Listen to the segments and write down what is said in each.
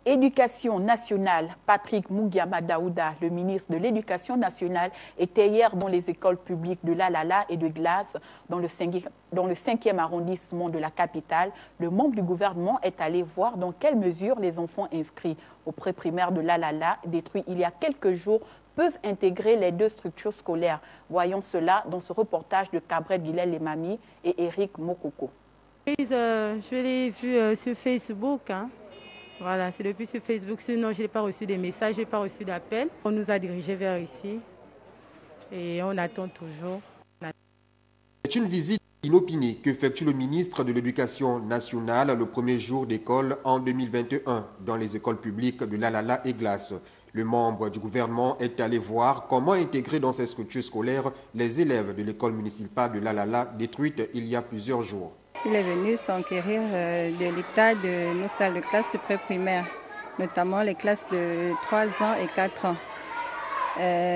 Éducation nationale, Patrick Mougiama Daouda, le ministre de l'Éducation nationale, était hier dans les écoles publiques de Lalala et de Glace, dans le 5e arrondissement de la capitale. Le membre du gouvernement est allé voir dans quelle mesure les enfants inscrits au pré-primaire de Lalala, détruits il y a quelques jours, peuvent intégrer les deux structures scolaires. Voyons cela dans ce reportage de Cabret Guilel-Lemami et Eric Mokoko. Je l'ai vu sur Facebook. Voilà, c'est depuis sur Facebook. Sinon, je n'ai pas reçu de messages, je n'ai pas reçu d'appel. On nous a dirigés vers ici et on attend toujours. C'est une visite inopinée qu'effectue le ministre de l'Éducation nationale le premier jour d'école en 2021 dans les écoles publiques de Lalala et Glace. Le membre du gouvernement est allé voir comment intégrer dans ces structures scolaires les élèves de l'école municipale de Lalala détruite il y a plusieurs jours. Il est venu s'enquérir de l'état de nos salles de classe pré-primaire, notamment les classes de 3 ans et 4 ans.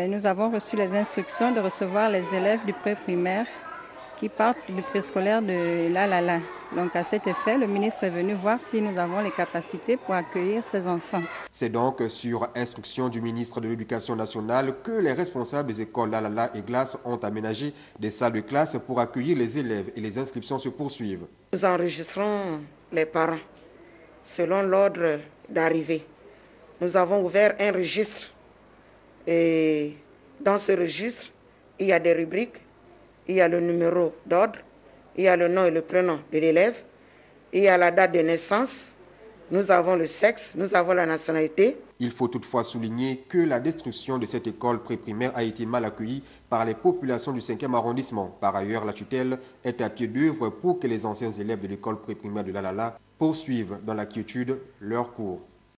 Nous avons reçu les instructions de recevoir les élèves du pré-primaire qui partent du préscolaire de Lalala. Donc à cet effet, le ministre est venu voir si nous avons les capacités pour accueillir ces enfants. C'est donc sur instruction du ministre de l'Éducation nationale que les responsables des écoles Lalala et Glace ont aménagé des salles de classe pour accueillir les élèves et les inscriptions se poursuivent. Nous enregistrons les parents selon l'ordre d'arrivée. Nous avons ouvert un registre et dans ce registre, il y a des rubriques. Il y a le numéro d'ordre, il y a le nom et le prénom de l'élève, il y a la date de naissance, nous avons le sexe, nous avons la nationalité. Il faut toutefois souligner que la destruction de cette école pré-primaire a été mal accueillie par les populations du 5e arrondissement. Par ailleurs, la tutelle est à pied d'œuvre pour que les anciens élèves de l'école pré-primaire de Lalala poursuivent dans la quiétude leur cours.